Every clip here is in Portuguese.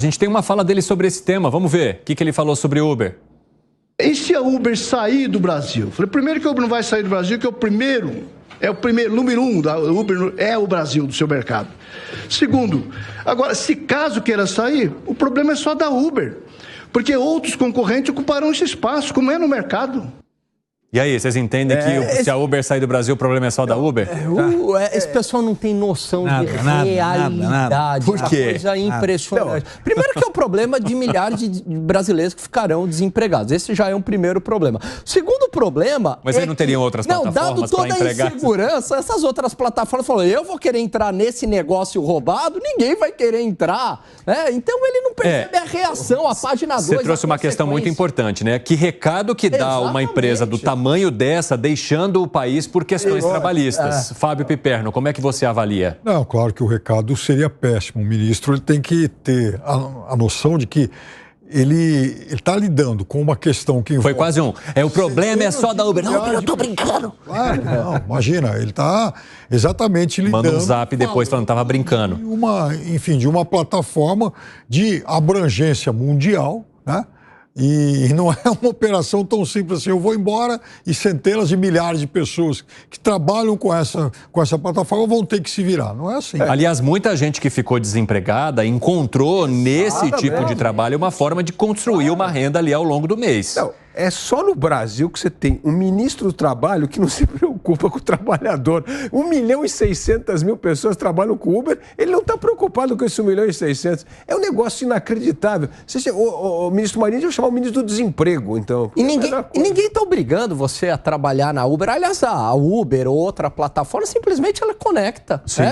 A gente tem uma fala dele sobre esse tema, vamos ver o que ele falou sobre Uber. E se a Uber sair do Brasil? Falei, primeiro que a Uber não vai sair do Brasil, que é o primeiro, número um da Uber é o Brasil, do seu mercado. Segundo, agora, se caso queira sair, o problema é só da Uber, porque outros concorrentes ocuparão esse espaço, como é no mercado. E aí, vocês entendem que se a Uber sair do Brasil, o problema é só da Uber? Esse pessoal não tem noção de realidade. Nada. Por quê? Coisa impressionante. Primeiro que é o problema de milhares de brasileiros que ficarão desempregados. Esse já é um primeiro problema. Segundo problema... Mas aí não teriam outras plataformas para empregar? Dado toda a insegurança, essas outras plataformas falam, eu vou querer entrar nesse negócio roubado, ninguém vai querer entrar. Então ele não percebe a reação, a página 2. Você trouxe uma questão muito importante, né? Que recado que dá uma empresa do tamanho dessa, deixando o país por questões trabalhistas. Fábio Piperno, como é que você avalia? Não, claro que o recado seria péssimo. O ministro ele tem que ter a noção de que ele está lidando com uma questão que... Foi quase um. O problema é só da Uber. Não, eu tô brincando. Claro, não, imagina, ele está exatamente lidando... Manda um zap depois falando que estava brincando. De uma plataforma de abrangência mundial, né? E não é uma operação tão simples assim, eu vou embora e centenas de milhares de pessoas que trabalham com essa plataforma vão ter que se virar, não é assim. Aliás, muita gente que ficou desempregada encontrou nesse tipo de trabalho uma forma de construir uma renda ali ao longo do mês. Não, é só no Brasil que você tem um ministro do trabalho que não se preocupa com o trabalhador. 1.600.000 pessoas trabalham com Uber, ele não está preocupado com esse 1.600.000. É um negócio inacreditável. O ministro Marinho já chamou o ministro do desemprego, então... E ninguém está obrigando você a trabalhar na Uber. Aliás, a Uber ou outra plataforma, simplesmente ela conecta. Sim.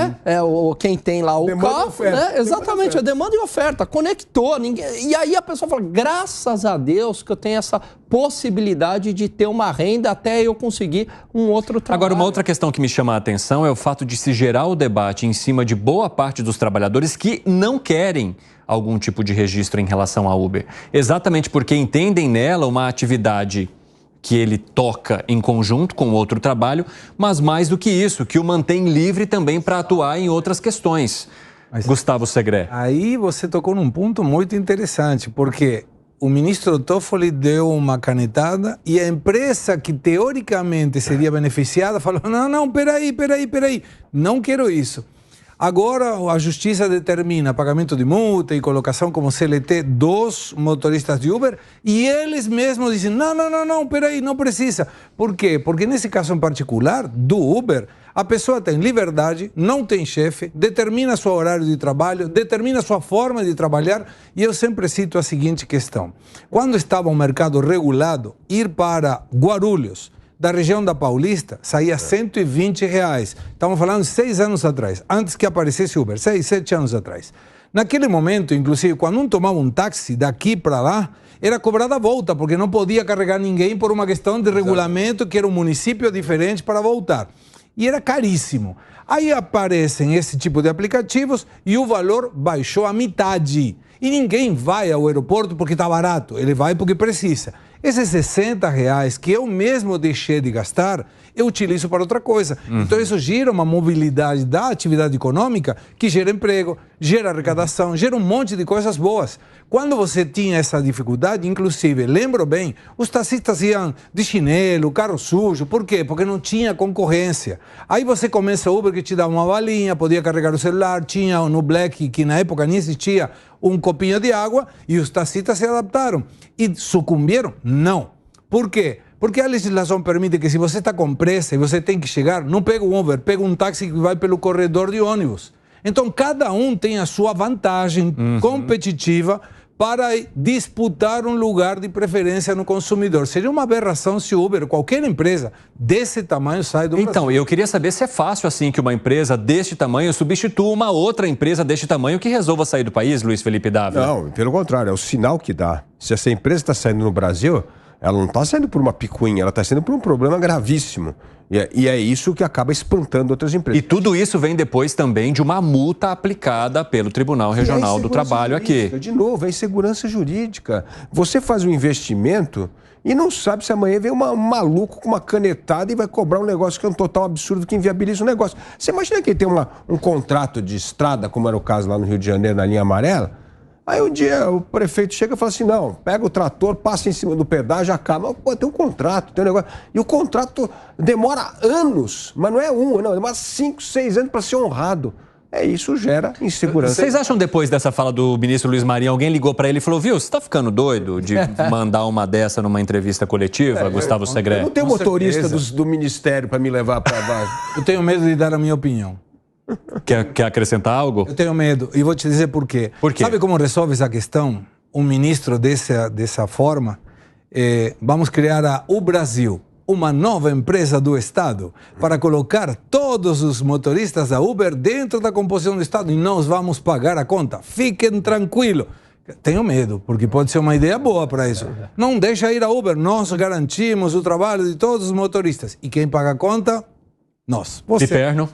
Quem tem lá o carro, exatamente, a demanda e oferta. Conectou. E aí a pessoa fala, graças a Deus que eu tenho essa possibilidade de ter uma renda até eu conseguir um outro trabalho. Agora, uma outra questão que me chama a atenção é o fato de se gerar o debate em cima de boa parte dos trabalhadores que não querem algum tipo de registro em relação à Uber. Exatamente porque entendem nela uma atividade que ele toca em conjunto com outro trabalho, mas mais do que isso, que o mantém livre também para atuar em outras questões. Gustavo Segré. Aí você tocou num ponto muito interessante, porque o ministro Toffoli deu uma canetada e a empresa que teoricamente seria beneficiada falou, não, peraí, não quero isso. Agora a justiça determina pagamento de multa e colocação como CLT dos motoristas de Uber e eles mesmos dizem, não, peraí, não precisa. Por quê? Porque nesse caso em particular, do Uber, a pessoa tem liberdade, não tem chefe, determina seu horário de trabalho, determina sua forma de trabalhar e eu sempre cito a seguinte questão. Quando estava um mercado regulado, ir para Guarulhos, da região da Paulista, saía R$120. Estamos falando de 6 anos atrás, antes que aparecesse Uber, 6, 7 anos atrás. Naquele momento, inclusive, quando um tomava um táxi daqui para lá, era cobrada a volta, porque não podia carregar ninguém por uma questão de regulamento, que era um município diferente para voltar. E era caríssimo. Aí aparecem esse tipo de aplicativos e o valor baixou a metade. E ninguém vai ao aeroporto porque está barato, ele vai porque precisa. Esses R$60 que eu mesmo deixei de gastar, eu utilizo para outra coisa. Então isso gera uma mobilidade da atividade econômica que gera emprego, gera arrecadação, gera um monte de coisas boas. Quando você tinha essa dificuldade, inclusive, lembro bem, os taxistas iam de chinelo, carro sujo. Por quê? Porque não tinha concorrência. Aí você começa o Uber que te dá uma balinha, podia carregar o celular, tinha no Black, que na época nem existia, um copinho de água, e os taxistas se adaptaram. E sucumbiram? Não. Por quê? Porque a legislação permite que se você está com pressa e você tem que chegar, não pega um Uber, pega um táxi que vai pelo corredor de ônibus. Então, cada um tem a sua vantagem competitiva para disputar um lugar de preferência no consumidor. Seria uma aberração se o Uber, qualquer empresa desse tamanho, sai do Brasil. Então, eu queria saber se é fácil assim que uma empresa deste tamanho substitua uma outra empresa deste tamanho que resolva sair do país, Luiz Felipe Dávila. Não, pelo contrário, é o sinal que dá. Se essa empresa está saindo no Brasil, ela não está saindo por uma picuinha, ela está saindo por um problema gravíssimo. E é isso que acaba espantando outras empresas. E tudo isso vem depois também de uma multa aplicada pelo Tribunal Regional do Trabalho aqui. De novo, é insegurança jurídica. Você faz um investimento e não sabe se amanhã vem um maluco com uma canetada e vai cobrar um negócio que é um total absurdo que inviabiliza o negócio. Você imagina que ele tem um contrato de estrada, como era o caso lá no Rio de Janeiro, na linha amarela? Aí um dia o prefeito chega e fala assim, não, pega o trator, passa em cima do pedágio, acaba. Pô, tem um contrato, tem um negócio. E o contrato demora anos, mas não é não, demora 5, 6 anos para ser honrado. Isso gera insegurança. Vocês acham, depois dessa fala do ministro Luiz Marinho, alguém ligou para ele e falou, viu, você tá ficando doido de mandar uma dessa numa entrevista coletiva, Gustavo Segré? Eu não tenho motorista do ministério para me levar para baixo. Eu tenho medo de dar a minha opinião. Quer acrescentar algo? Eu tenho medo, e vou te dizer por quê. Por quê? Sabe como resolve essa questão? Um ministro dessa forma, vamos criar o Brasil, uma nova empresa do Estado, para colocar todos os motoristas da Uber dentro da composição do Estado e nós vamos pagar a conta. Fiquem tranquilos. Tenho medo, porque pode ser uma ideia boa para isso. Não deixa ir a Uber, nós garantimos o trabalho de todos os motoristas. E quem paga a conta? Nós. Você. Piperno?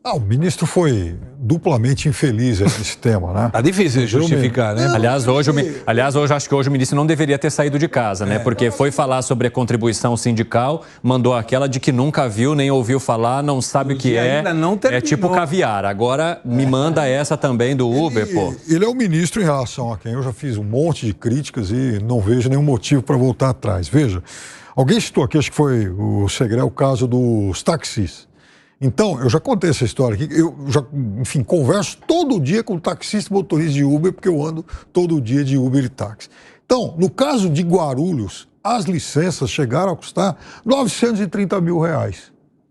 O ministro foi duplamente infeliz nesse tema, né? Tá difícil de justificar, né? Aliás, hoje acho que hoje o ministro não deveria ter saído de casa, né? Porque foi falar sobre a contribuição sindical, mandou aquela de que nunca viu, nem ouviu falar, não sabe o que é. Ainda não terminou. É tipo caviar. Agora me manda essa também do Uber, pô. Ele é o ministro em relação a quem eu já fiz um monte de críticas e não vejo nenhum motivo para voltar atrás. Veja, alguém citou aqui, acho que foi o Segré, o caso dos taxistas. Então, eu já contei essa história aqui, eu já, enfim, converso todo dia com taxista e motorista de Uber, porque eu ando todo dia de Uber e táxi. Então, no caso de Guarulhos, as licenças chegaram a custar R$930 mil.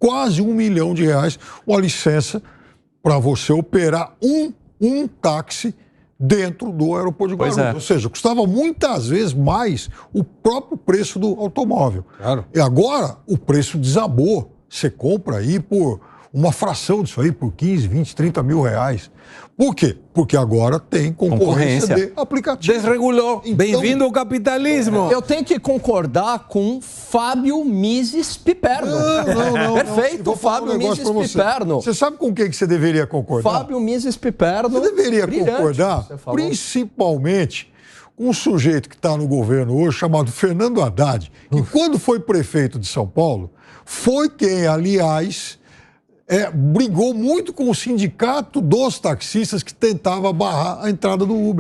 Quase R$1 milhão, uma licença para você operar um táxi dentro do aeroporto de Guarulhos. Ou seja, custava muitas vezes mais o próprio preço do automóvel. Claro. E agora o preço desabou. Você compra aí por uma fração disso aí, por 15, 20, 30 mil reais. Por quê? Porque agora tem concorrência de aplicativo. Desregulou. Então, bem-vindo ao capitalismo. Eu tenho que concordar com Fábio Mises Piperno. Não. Perfeito, Fábio Mises Piperno. Você sabe com quem que você deveria concordar? Fábio Mises Piperno. Você deveria concordar, principalmente com um sujeito que está no governo hoje, chamado Fernando Haddad, que quando foi prefeito de São Paulo, foi quem, aliás, brigou muito com o sindicato dos taxistas que tentava barrar a entrada do Uber.